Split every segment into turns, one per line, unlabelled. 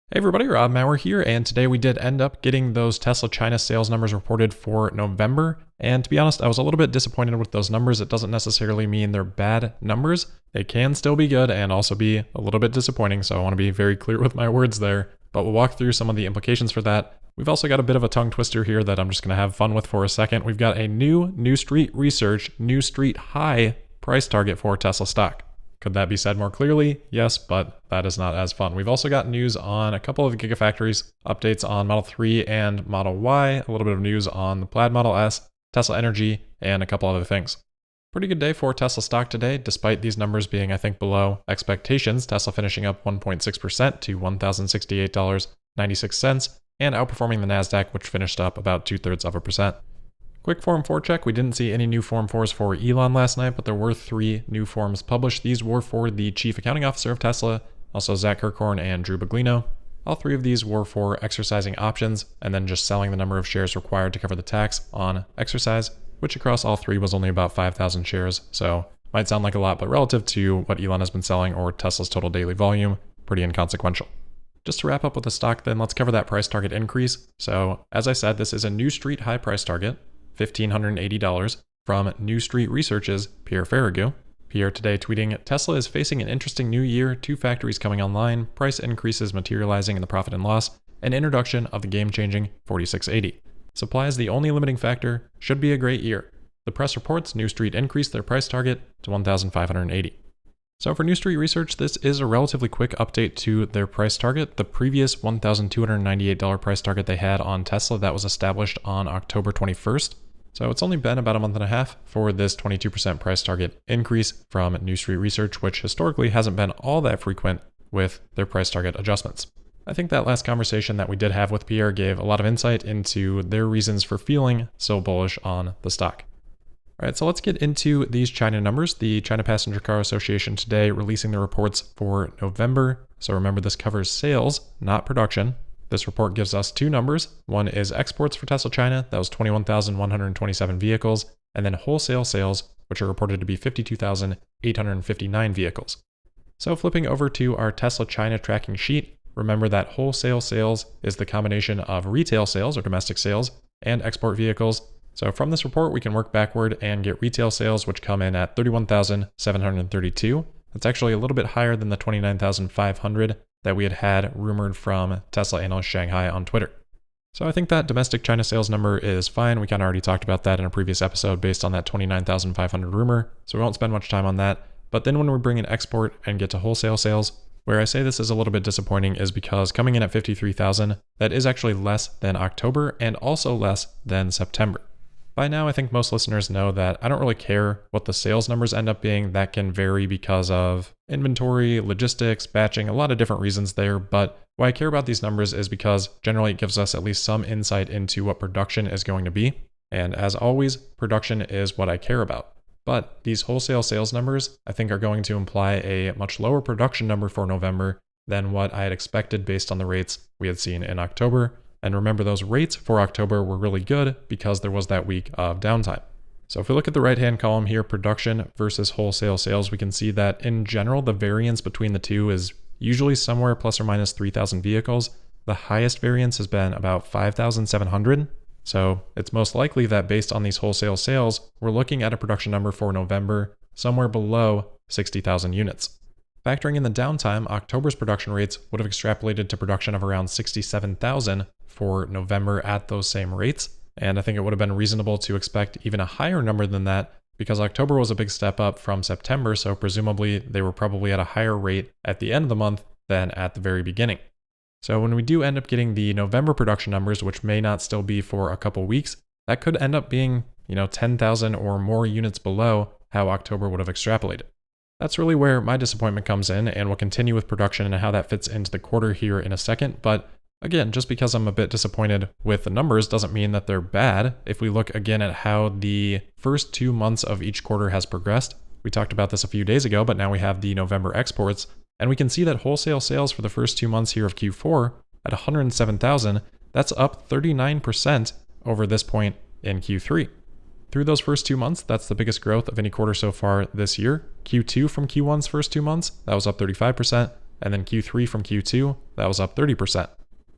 Hey everybody, Rob Maurer here, and today we did end up getting those Tesla China sales numbers reported for November, and to be honest, I was a little bit disappointed with those numbers. It doesn't necessarily mean they're bad numbers. They can still be good and also be a little bit disappointing, so I want to be very clear with my words there, but we'll walk through some of the implications for that. We've also got a bit of a tongue twister here that I'm just going to have fun with for a second. We've got a New Street Research, New Street High price target for Tesla stock. Could that be said more clearly? Yes, but that is not as fun. We've also got news on a couple of Gigafactories, updates on Model 3 and Model Y, a little bit of news on the Plaid Model S, Tesla Energy, and a couple other things. Pretty good day for Tesla stock today, despite these numbers being, I think, below expectations. Tesla finishing up 1.6% to $1,068.96 and outperforming the NASDAQ, which finished up about 0.2%. Quick Form 4 check. We didn't see any new Form 4s for Elon last night, but there were 3 new forms published. These were for the Chief Accounting Officer of Tesla, also Zach Kirkhorn and Drew Baglino. All 3 of these were for exercising options and then just selling the number of shares required to cover the tax on exercise, which across all 3 was only about 5,000 shares. So might sound like a lot, but relative to what Elon has been selling or Tesla's total daily volume, pretty inconsequential. Just to wrap up with the stock then, let's cover that price target increase. So as I said, this is a New Street High price target. $1,580 from New Street Research's Pierre Ferragu. Pierre today tweeting, Tesla is facing an interesting new year, 2 factories coming online, price increases materializing in the profit and loss, and introduction of the game-changing 4680. Supply is the only limiting factor, should be a great year. The press reports New Street increased their price target to $1,580. So for New Street Research, this is a relatively quick update to their price target. The previous $1,298 price target they had on Tesla that was established on October 21st. So it's only been about a month and a half for this 22% price target increase from New Street Research, which historically hasn't been all that frequent with their price target adjustments. I think that last conversation that we did have with Pierre gave a lot of insight into their reasons for feeling so bullish on the stock. All right, so let's get into these China numbers. The China Passenger Car Association today releasing the reports for November. So remember, this covers sales, not production. This report gives us 2 numbers. One is exports for Tesla China, that was 21,127 vehicles, and then wholesale sales, which are reported to be 52,859 vehicles. So flipping over to our Tesla China tracking sheet, remember that wholesale sales is the combination of retail sales or domestic sales and export vehicles. So from this report, we can work backward and get retail sales, which come in at 31,732. That's actually a little bit higher than the 29,500 that we had rumored from Tesla analyst Shanghai on Twitter. So I think that domestic China sales number is fine. We kind of already talked about that in a previous episode based on that 29,500 rumor, so we won't spend much time on that. But then when we bring in export and get to wholesale sales, where I say this is a little bit disappointing is because coming in at 53,000, that is actually less than October and also less than September. By now, I think most listeners know that I don't really care what the sales numbers end up being. That can vary because of inventory, logistics, batching, a lot of different reasons there. But why I care about these numbers is because generally it gives us at least some insight into what production is going to be. And as always, production is what I care about. But these wholesale sales numbers, I think, are going to imply a much lower production number for November than what I had expected based on the rates we had seen in October. And remember, those rates for October were really good because there was that week of downtime. So if we look at the right-hand column here, production versus wholesale sales, we can see that in general, the variance between the two is usually somewhere plus or minus 3,000 vehicles. The highest variance has been about 5,700. So it's most likely that based on these wholesale sales, we're looking at a production number for November somewhere below 60,000 units. Factoring in the downtime, October's production rates would have extrapolated to production of around 67,000 for November at those same rates. And I think it would have been reasonable to expect even a higher number than that because October was a big step up from September. So presumably they were probably at a higher rate at the end of the month than at the very beginning. So when we do end up getting the November production numbers, which may not still be for a couple weeks, that could end up being, 10,000 or more units below how October would have extrapolated. That's really where my disappointment comes in, and we'll continue with production and how that fits into the quarter here in a second. But again, just because I'm a bit disappointed with the numbers doesn't mean that they're bad. If we look again at how the first 2 months of each quarter has progressed, we talked about this a few days ago, but now we have the November exports, and we can see that wholesale sales for the first 2 months here of Q4 at 107,000, that's up 39% over this point in Q3. Through those first 2 months, that's the biggest growth of any quarter so far this year. Q2 from Q1's first 2 months, that was up 35%. and then Q3 from Q2, that was up 30%.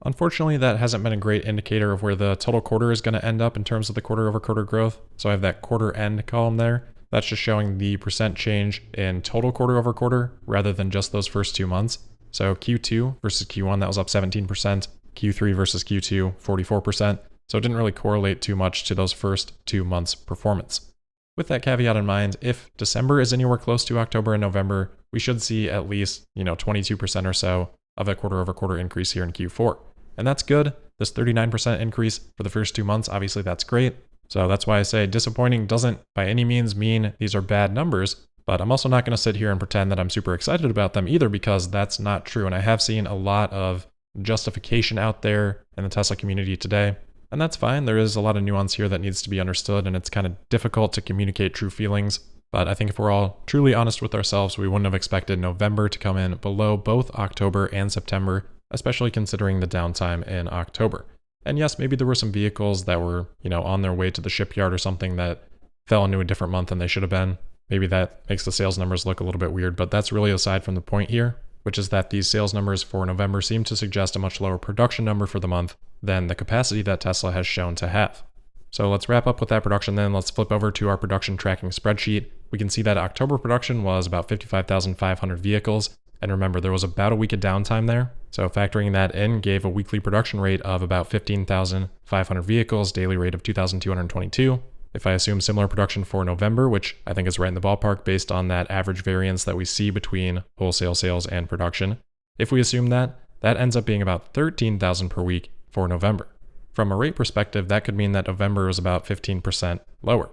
Unfortunately, that hasn't been a great indicator of where the total quarter is going to end up in terms of the quarter-over-quarter growth. So I have that quarter end column there. That's just showing the percent change in total quarter-over-quarter rather than just those first 2 months. So Q2 versus Q1, that was up 17%. Q3 versus Q2, 44%. So it didn't really correlate too much to those first 2 months' performance. With that caveat in mind, if December is anywhere close to October and November, we should see at least, 22% or so of a quarter-over-quarter increase here in Q4. And that's good. This 39% increase for the first 2 months, obviously that's great. So that's why I say disappointing doesn't by any means mean these are bad numbers, but I'm also not going to sit here and pretend that I'm super excited about them either, because that's not true. And I have seen a lot of justification out there in the Tesla community today. And that's fine. There is a lot of nuance here that needs to be understood, and it's kind of difficult to communicate true feelings. But I think if we're all truly honest with ourselves, we wouldn't have expected November to come in below both October and September, especially considering the downtime in October. And yes, maybe there were some vehicles that were, on their way to the shipyard or something that fell into a different month than they should have been. Maybe that makes the sales numbers look a little bit weird, but that's really aside from the point here, which is that these sales numbers for November seem to suggest a much lower production number for the month than the capacity that Tesla has shown to have. So let's wrap up with that production then. Let's flip over to our production tracking spreadsheet. We can see that October production was about 55,500 vehicles. And remember, there was about a week of downtime there. So factoring that in gave a weekly production rate of about 15,500 vehicles, daily rate of 2,222. If I assume similar production for November, which I think is right in the ballpark based on that average variance that we see between wholesale sales and production, if we assume that ends up being about 13,000 per week for November. From a rate perspective, that could mean that November was about 15% lower.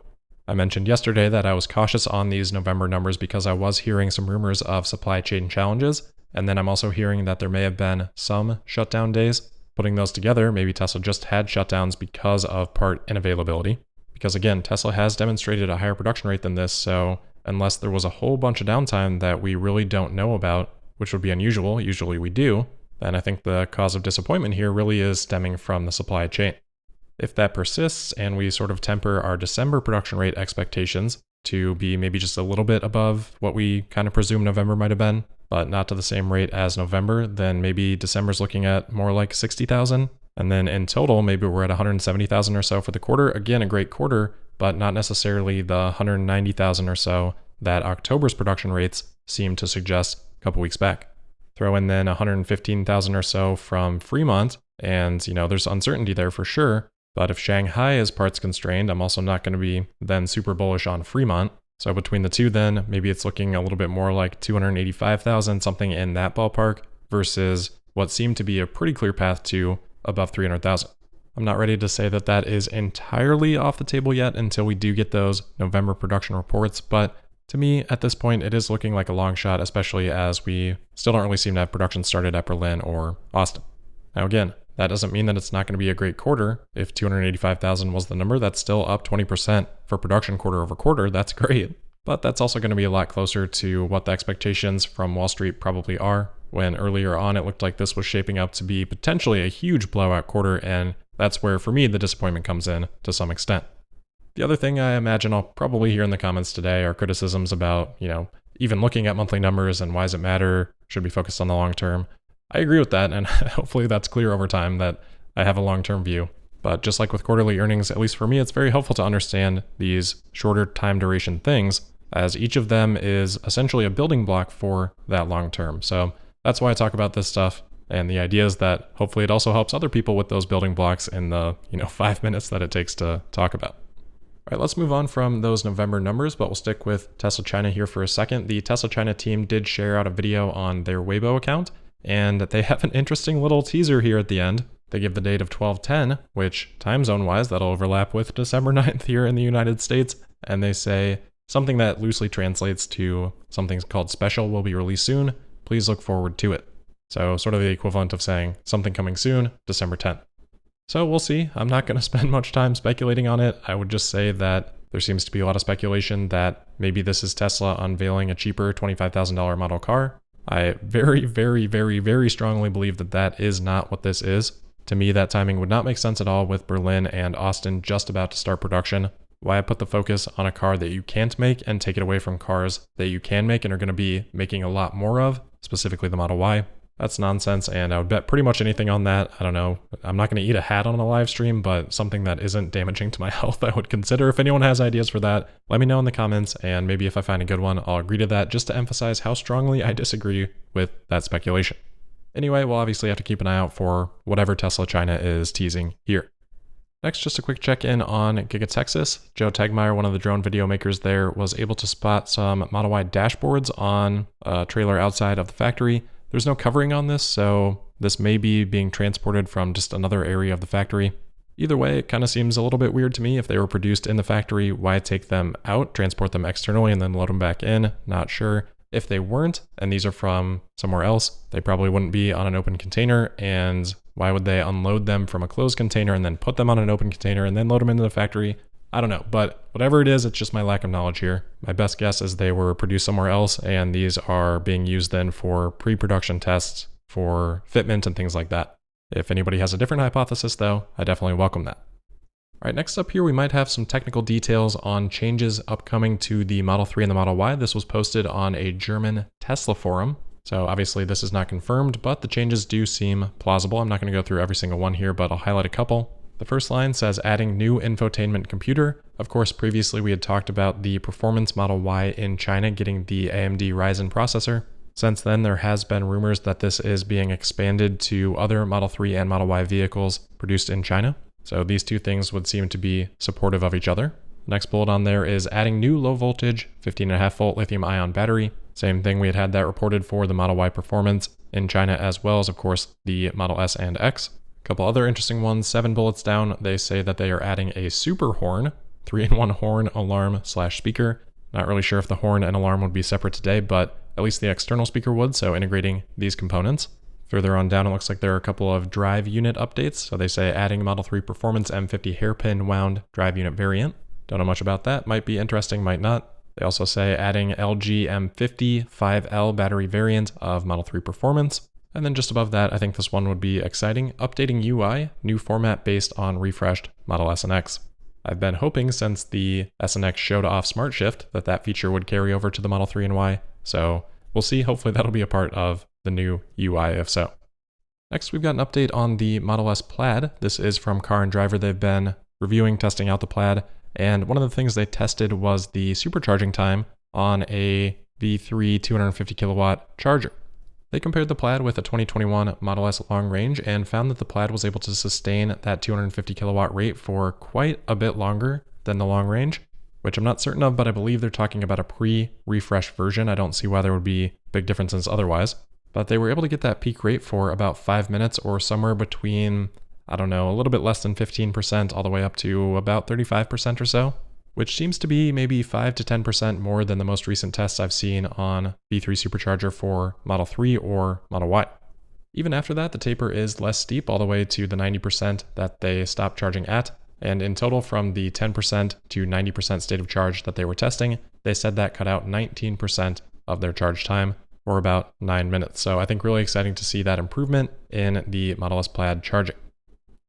I mentioned yesterday that I was cautious on these November numbers because I was hearing some rumors of supply chain challenges, and then I'm also hearing that there may have been some shutdown days. Putting those together, maybe Tesla just had shutdowns because of part unavailability. Because again, Tesla has demonstrated a higher production rate than this, so unless there was a whole bunch of downtime that we really don't know about, which would be unusual, usually we do, then I think the cause of disappointment here really is stemming from the supply chain. If that persists and we sort of temper our December production rate expectations to be maybe just a little bit above what we kind of presume November might have been, but not to the same rate as November, then maybe December's looking at more like 60,000. And then in total, maybe we're at 170,000 or so for the quarter. Again, a great quarter, but not necessarily the 190,000 or so that October's production rates seem to suggest a couple weeks back. Throw in then 115,000 or so from Fremont, and there's uncertainty there for sure. But if Shanghai is parts constrained, I'm also not going to be then super bullish on Fremont. So between the two then, maybe it's looking a little bit more like 285,000, something in that ballpark, versus what seemed to be a pretty clear path to above 300,000. I'm not ready to say that that is entirely off the table yet until we do get those November production reports, but to me, at this point, it is looking like a long shot, especially as we still don't really seem to have production started at Berlin or Austin. Now again, that doesn't mean that it's not going to be a great quarter. If 285,000 was the number, that's still up 20% for production quarter over quarter. That's great. But that's also going to be a lot closer to what the expectations from Wall Street probably are, when earlier on it looked like this was shaping up to be potentially a huge blowout quarter, and that's where, for me, the disappointment comes in to some extent. The other thing I imagine I'll probably hear in the comments today are criticisms about, even looking at monthly numbers and why does it matter, should be focused on the long term. I agree with that, and hopefully that's clear over time that I have a long-term view. But just like with quarterly earnings, at least for me, it's very helpful to understand these shorter time duration things, as each of them is essentially a building block for that long term. So that's why I talk about this stuff, and the idea is that hopefully it also helps other people with those building blocks in the 5 minutes that it takes to talk about. All right, let's move on from those November numbers, but we'll stick with Tesla China here for a second. The Tesla China team did share out a video on their Weibo account, and they have an interesting little teaser here at the end. They give the date of 12/10, which time zone-wise, that'll overlap with December 9th here in the United States, and they say something that loosely translates to something called special will be released soon. Please look forward to it. So sort of the equivalent of saying something coming soon, December 10th. So we'll see. I'm not going to spend much time speculating on it. I would just say that there seems to be a lot of speculation that maybe this is Tesla unveiling a cheaper $25,000 model car. I very, very, very, very strongly believe that that is not what this is. To me, that timing would not make sense at all with Berlin and Austin just about to start production. why I put the focus on a car that you can't make and take it away from cars that you can make and are going to be making a lot more of, specifically the Model Y. That's nonsense, and I would bet pretty much anything on that. I don't know. I'm not going to eat a hat on a live stream, but something that isn't damaging to my health I would consider. If anyone has ideas for that, let me know in the comments, and maybe if I find a good one, I'll agree to that just to emphasize how strongly I disagree with that speculation. Anyway, we'll obviously have to keep an eye out for whatever Tesla China is teasing here. Next, just a quick check-in on Giga Texas. Joe Tegmeyer, one of the drone video makers there, was able to spot some Model Y dashboards on a trailer outside of the factory. There's no covering on this, so this may be being transported from just another area of the factory. Either way, it kind of seems a little bit weird to me. If they were produced in the factory, why take them out, transport them externally, and then load them back in? Not sure. If they weren't, and these are from somewhere else, they probably wouldn't be on an open container, and why would they unload them from a closed container and then put them on an open container and then load them into the factory? I don't know, but whatever it is, it's just my lack of knowledge here. My best guess is they were produced somewhere else, and these are being used then for pre-production tests for fitment and things like that. If anybody has a different hypothesis though, I definitely welcome that. All right, next up here, we might have some technical details on changes upcoming to the Model 3 and the Model Y. This was posted on a German Tesla forum. So obviously this is not confirmed, but the changes do seem plausible. I'm not going to go through every single one here, but I'll highlight a couple. The first line says adding new infotainment computer. Of course, previously we had talked about the performance Model Y in China getting the AMD Ryzen processor. Since then, there has been rumors that this is being expanded to other Model 3 and Model Y vehicles produced in China. So these two things would seem to be supportive of each other. Next bullet on there is adding new low voltage 15.5 volt lithium ion battery. Same thing, we had that reported for the Model Y performance in China, as well as of course the Model S and X. A couple other interesting ones, 7 bullets down, they say that they are adding a super horn, 3-in-1 horn, alarm / speaker. Not really sure if the horn and alarm would be separate today, but at least the external speaker would, so integrating these components. Further on down, it looks like there are a couple of drive unit updates. So they say adding Model 3 Performance M50 hairpin wound drive unit variant. Don't know much about that. Might be interesting, might not. They also say adding LG M50 5L battery variant of Model 3 Performance. And then just above that, I think this one would be exciting. Updating UI, new format based on refreshed Model S and X. I've been hoping since the S and X showed off Smart Shift that that feature would carry over to the Model 3 and Y. So we'll see. Hopefully that'll be a part of the new UI if so. Next, we've got an update on the Model S Plaid. This is from Car and Driver. They've been reviewing, testing out the Plaid. And one of the things they tested was the supercharging time on a V3 250 kilowatt charger. They compared the Plaid with a 2021 Model S long range and found that the Plaid was able to sustain that 250 kilowatt rate for quite a bit longer than the long range, which I'm not certain of, but I believe they're talking about a pre-refresh version. I don't see why there would be big differences otherwise. But they were able to get that peak rate for about 5 minutes or somewhere between, I don't know, a little bit less than 15% all the way up to about 35% or so, which seems to be maybe 5 to 10% more than the most recent tests I've seen on V3 supercharger for Model 3 or Model Y. Even after that, the taper is less steep all the way to the 90% that they stopped charging at. And in total, from the 10% to 90% state of charge that they were testing, they said that cut out 19% of their charge time, or about 9 minutes. So I think really exciting to see that improvement in the Model S Plaid charging.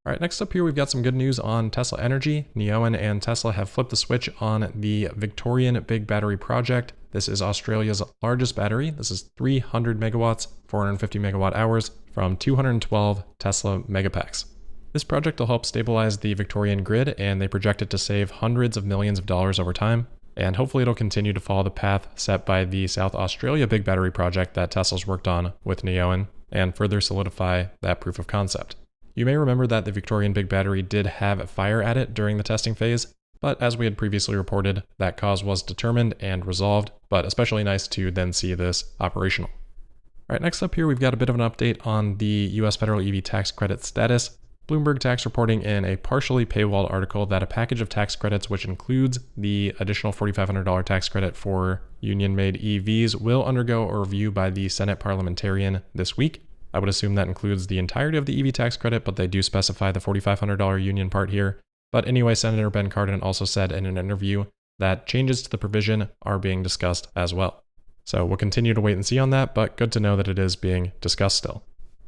All right, next up here, we've got some good news on Tesla Energy. Neoen and Tesla have flipped the switch on the Victorian Big Battery project. This is Australia's largest battery. This is 300 megawatts, 450 megawatt hours from 212 Tesla megapacks. This project will help stabilize the Victorian grid, and they project it to save hundreds of millions of dollars over time. And hopefully it'll continue to follow the path set by the South Australia Big Battery project that Tesla's worked on with Neoen and further solidify that proof of concept. You may remember that the Victorian Big Battery did have a fire at it during the testing phase, but as we had previously reported, that cause was determined and resolved, but especially nice to then see this operational. All right, next up here, we've got a bit of an update on the US federal EV tax credit status. Bloomberg Tax reporting in a partially paywalled article that a package of tax credits, which includes the additional $4,500 tax credit for union-made EVs, will undergo a review by the Senate parliamentarian this week. I would assume that includes the entirety of the EV tax credit, but they do specify the $4,500 union part here. But anyway, Senator Ben Cardin also said in an interview that changes to the provision are being discussed as well. So we'll continue to wait and see on that, but good to know that it is being discussed still.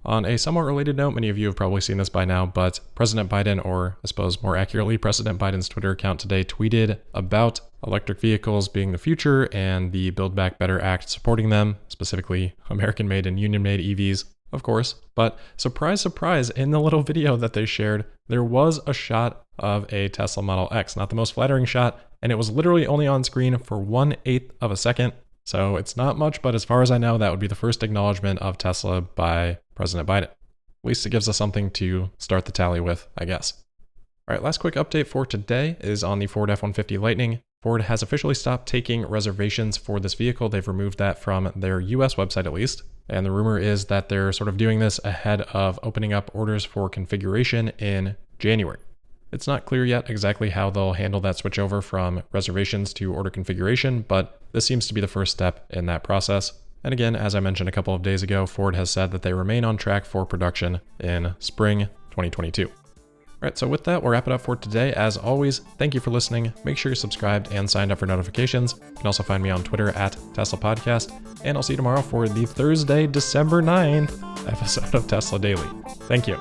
On a somewhat related note, many of you have probably seen this by now, but President Biden, or I suppose more accurately, President Biden's Twitter account today tweeted about electric vehicles being the future and the Build Back Better Act supporting them, specifically American-made and union-made EVs, of course. But surprise, surprise, in the little video that they shared, there was a shot of a Tesla Model X. Not the most flattering shot, and it was literally only on screen for 1/8 of a second. So it's not much, but as far as I know, that would be the first acknowledgement of Tesla by President Biden. At least it gives us something to start the tally with, I guess. All right, last quick update for today is on the Ford F-150 Lightning. Ford has officially stopped taking reservations for this vehicle. They've removed that from their US website at least. And the rumor is that they're sort of doing this ahead of opening up orders for configuration in January. It's not clear yet exactly how they'll handle that switch over from reservations to order configuration, but this seems to be the first step in that process. And again, as I mentioned a couple of days ago, Ford has said that they remain on track for production in spring 2022. All right, so with that, we'll wrap it up for today. As always, thank you for listening. Make sure you're subscribed and signed up for notifications. You can also find me on Twitter at Tesla Podcast, and I'll see you tomorrow for the Thursday, December 9th episode of Tesla Daily. Thank you.